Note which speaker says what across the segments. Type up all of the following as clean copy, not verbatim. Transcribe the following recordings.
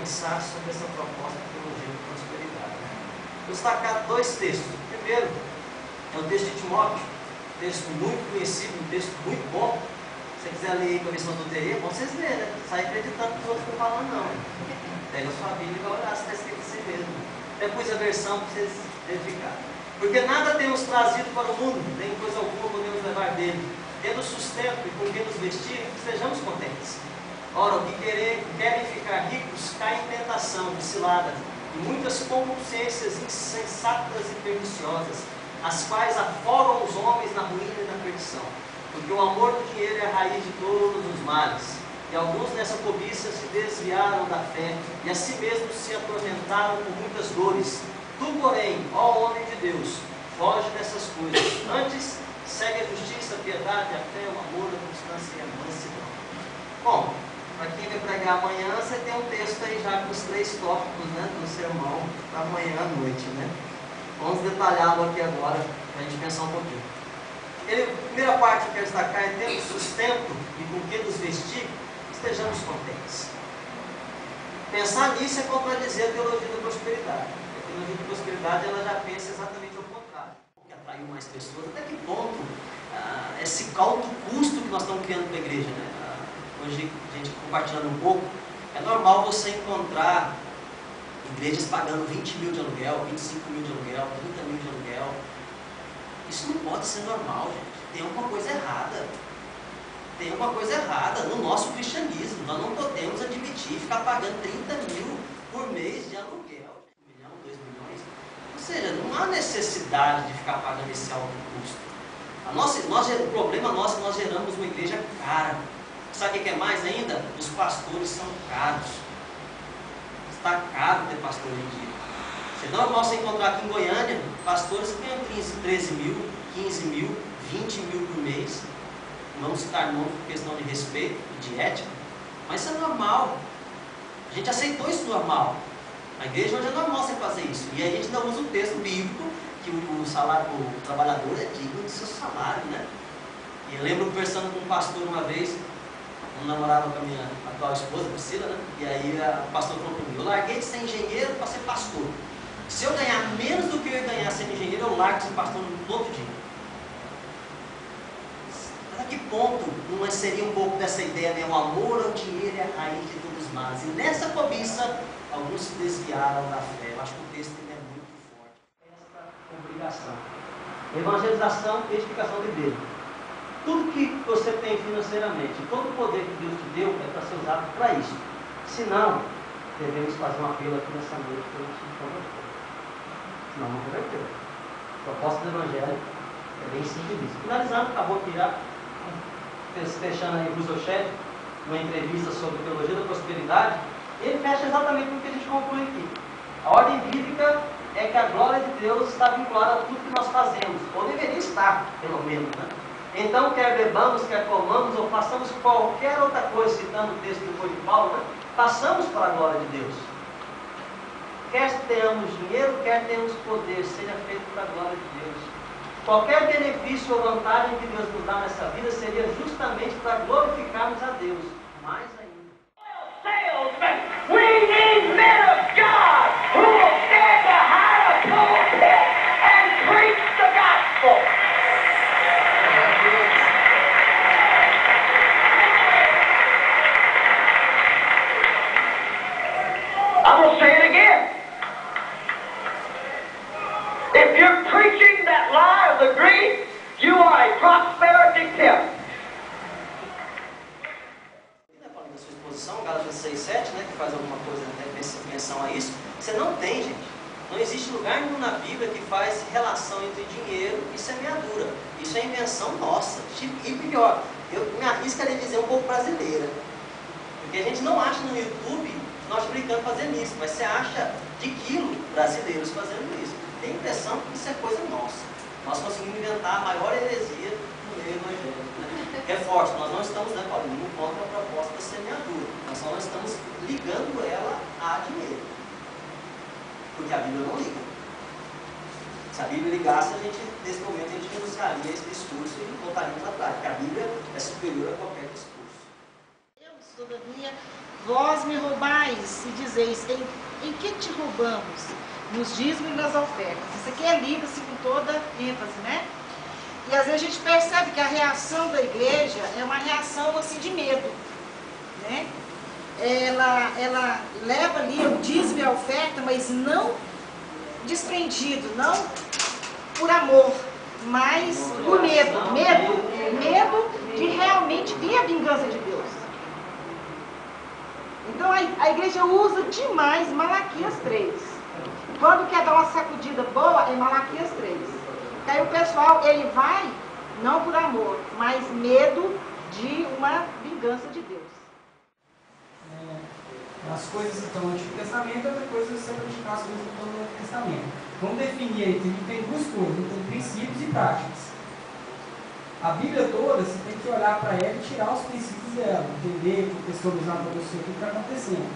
Speaker 1: pensar sobre essa proposta de teologia de prosperidade. Vou destacar dois textos. O primeiro é o texto de Timóteo, um texto muito conhecido, um texto muito bom. Se você quiser ler aí com a versão do TE, bom vocês verem, né? Não sai acreditando que os outros estão falando, não. Pega a sua Bíblia e vai olhar se está escrito assim mesmo. Até pus a versão para vocês verificarem. Porque nada temos trazido para o mundo, nem coisa alguma podemos levar dele. Tendo sustento e com que nos vestir, sejamos contentes. Ora, o que querem ficar ricos caem em tentação, cilada, e muitas concupiscências insensatas e perniciosas, as quais afogam os homens na ruína e na perdição. Porque o amor do dinheiro é a raiz de todos os males. E alguns nessa cobiça se desviaram da fé, e a si mesmos se atormentaram com muitas dores. Tu, porém, ó homem de Deus, foge dessas coisas. Antes, segue a justiça, a piedade, a fé, o amor, a constância e a mansidão. Bom, para quem vai pregar amanhã, você tem um texto aí já com os 3 tópicos, né, do sermão, para amanhã à noite, né? Vamos detalhá-lo aqui agora, para a gente pensar um pouquinho. A primeira parte que eu quero destacar é: tendo sustento e com que nos vestir, estejamos contentes. Pensar nisso é contradizer a teologia da prosperidade. A teologia da prosperidade, ela já pensa exatamente ao contrário. Que atraiu mais pessoas, até que ponto esse alto custo que nós estamos criando para a igreja, né? Hoje, a gente compartilhando um pouco, é normal você encontrar igrejas pagando 20 mil de aluguel, 25 mil de aluguel, 30 mil de aluguel. Isso não pode ser normal, gente. Tem alguma coisa errada. Tem alguma coisa errada no nosso cristianismo. Nós não podemos admitir ficar pagando 30 mil por mês de aluguel. 1 milhão, 2 milhões. Ou seja, não há necessidade de ficar pagando esse alto custo. O problema nosso é que nós geramos uma igreja cara. Sabe o que é mais ainda? Os pastores são caros. Está caro ter pastor hoje em dia. Se não, você encontrar aqui em Goiânia pastores que ganham 13 mil, 15 mil, 20 mil por mês. Não citar nome por questão de respeito e de ética, mas isso é normal. A gente aceitou isso normal. A igreja hoje é normal você fazer isso. E a gente ainda usa o texto bíblico que o trabalhador é digno do seu salário, né? E eu lembro conversando com um pastor uma vez, eu namorava com a minha atual esposa, Priscila, né? E aí o pastor falou para mim: eu larguei de ser engenheiro para ser pastor. Se eu ganhar menos do que eu ia ganhar sendo engenheiro, eu largo de ser pastor no outro dia. Até que ponto não seria um pouco dessa ideia, né? O amor ao dinheiro é a raiz de todos os males. E nessa cobiça, alguns se desviaram da fé. Eu acho que o texto é muito forte. Essa obrigação. Evangelização e edificação de Deus. Tudo que você tem financeiramente, todo o poder que Deus te deu é para ser usado para isso. Se não, devemos fazer um apelo aqui nessa noite para a gente se converter. Senão não converteu. A proposta do Evangelho é bem simples isso. Finalizando, acabou aqui já, fechando aí o Rousseau, uma entrevista sobre teologia da prosperidade, ele fecha exatamente com o que a gente conclui aqui. A ordem bíblica é que a glória de Deus está vinculada a tudo que nós fazemos, ou deveria estar, pelo menos, né? Então, quer bebamos, quer comamos, ou façamos qualquer outra coisa, citando o texto depois de Paulo, né? Façamos para a glória de Deus. Quer tenhamos dinheiro, quer tenhamos poder, seja feito para a glória de Deus. Qualquer benefício ou vantagem que Deus nos dá nessa vida seria justamente para glorificarmos a Deus. Mais ainda.
Speaker 2: Salesmen, we need men of God who will stand behind a pulpit and preach the gospel. I will say it again. If you're preaching that lie of the greed, you are a prosperity pimp.
Speaker 1: Falando da sua exposição, Gálatas 6:7, né, que faz alguma coisa em menção a isso. Você não tem, gente. Não existe lugar nenhum na Bíblia que faz relação entre dinheiro e semeadura. Isso é invenção nossa. E pior, eu me arriscaria a dizer um pouco brasileira. Porque a gente não acha no YouTube nós brincando fazendo isso, mas você acha de quilo brasileiros fazendo isso. Tem a impressão que isso é coisa nossa. Nós conseguimos inventar a maior heresia no meio evangélico. Né? Reforço, nós não estamos, né, Paulinho, contra a proposta da semeadura. Nós só não estamos ligando ela a dinheiro. Porque a Bíblia não liga. Se a Bíblia ligasse, nesse momento, a gente renunciaria esse discurso e voltaríamos atrás. Porque a Bíblia é superior a qualquer discurso.
Speaker 3: Todavia, vós me roubais e dizeis, em que te roubamos? Nos dízimos e nas ofertas. Isso aqui é lido assim, com toda ênfase, né? E às vezes a gente percebe que a reação da igreja é uma reação assim de medo, né? Ela leva ali o dízimo e a oferta, mas não desprendido, não por amor, mas por medo. Medo de realmente vir a vingança de Deus. Então a igreja usa demais Malaquias 3. Quando quer dar uma sacudida boa, é Malaquias 3. Aí o pessoal, ele vai, não por amor, mas medo de uma vingança de Deus.
Speaker 4: As coisas que estão no Antigo Testamento, outra coisa é você praticar as coisas que estão no Novo Testamento. Vamos definir aí, tem duas coisas, tem princípios e práticas. A Bíblia toda, você tem que olhar para ela e tirar os princípios dela, entender, contextualizar para você o que está acontecendo.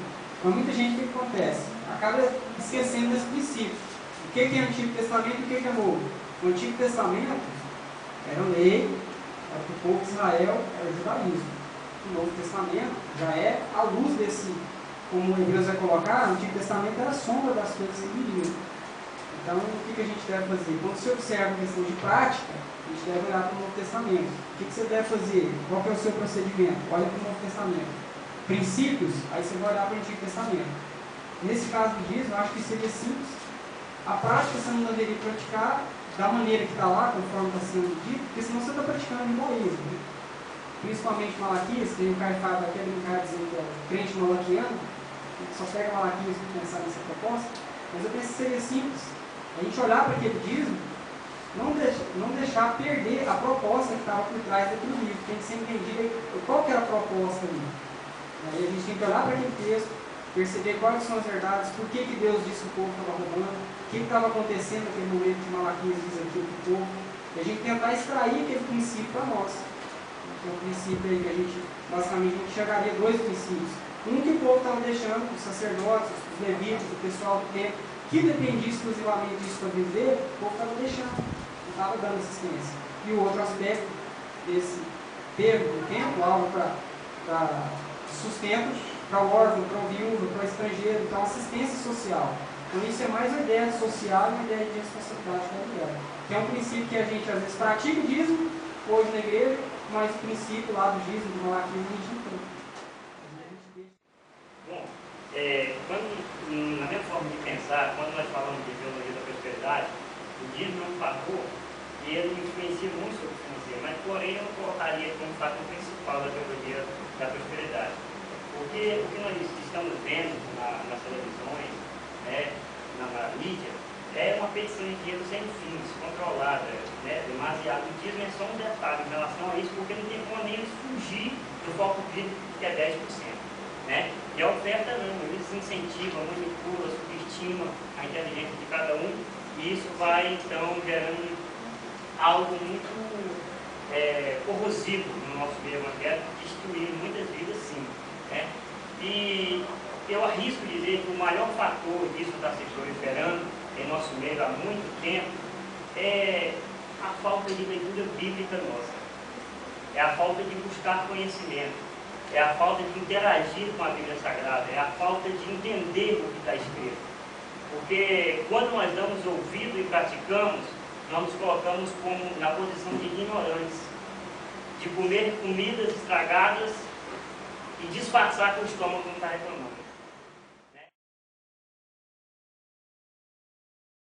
Speaker 4: Mas muita gente, o que acontece? Acaba esquecendo desse princípio. O que é Antigo Testamento e o que é Novo? O Antigo Testamento era lei, era para o povo de Israel, era o judaísmo. O Novo Testamento já é a luz desse, como o Hebreus vai colocar, o Antigo Testamento era a sombra das coisas que viriam. Então, o que a gente deve fazer? Quando você observa a questão de prática, a gente deve olhar para o Novo Testamento. O que você deve fazer? Qual que é o seu procedimento? Olha para o Novo Testamento. Princípios, aí você vai olhar para o Antigo Testamento. Nesse caso do dízimo, eu acho que seria simples. A prática você não deveria praticar da maneira que está lá, conforme está sendo dito, porque senão você está praticando animalismo. Né? Principalmente Malaquias, tem um cara aquele cara dizendo que é crente malaquiano, só pega Malaquias para pensar nessa proposta, mas eu penso que seria simples. A gente olhar para aquele dízimo, não deixar perder a proposta que estava por trás daquele livro. Tem que ser entendido qual que era a proposta ali. Aí a gente tem que olhar para aquele texto, perceber quais são as verdades, por que Deus disse que o povo estava roubando, o que estava acontecendo naquele momento que Malaquias diz aquilo para o povo, e a gente tentar extrair aquele princípio para nós. Então, o princípio aí que a gente, basicamente, a gente chegaria a dois princípios. Um que o povo estava deixando, os sacerdotes, os levitas, o pessoal do templo, que dependia exclusivamente disso para viver, o povo estava deixando, não estava dando assistência. E o outro aspecto desse termo do templo, algo para sustento, para o órfão, para o viúvo, para o estrangeiro, então assistência social. Então isso é mais uma ideia social e uma ideia de responsabilidade familiar. Que é um princípio que a gente às vezes pratica o dízimo, hoje na igreja, mas o princípio lá do dízimo, do Malaquias, a gente não tem.
Speaker 5: Bom, na minha forma de pensar, quando nós falamos de teologia da prosperidade, o dízimo é um fator e ele influencia muito sobre o financeiro, mas porém eu não colocaria como fator principal da teologia da prosperidade. Porque o que nós estamos vendo nas televisões, né, na mídia, é uma petição de dinheiro sem fins, controlada, né, demasiado. O dízimo é só um detalhe em relação a isso, porque não tem como nem fugir do foco bíblico que é 10%. Né? E a oferta não, eles incentivam, manipulam, subestimam a inteligência de cada um, e isso vai então gerando algo muito corrosivo no nosso meio evangélico, destruir muitas vidas sim. Né? E eu arrisco dizer que o maior fator disso está se proliferando em nosso meio há muito tempo é a falta de leitura bíblica nossa, é a falta de buscar conhecimento, é a falta de interagir com a Bíblia Sagrada, é a falta de entender o que está escrito. Porque quando nós damos ouvido e praticamos, nós nos colocamos na posição de ignorantes, de comer comidas estragadas e disfarçar que o estômago não está reclamando.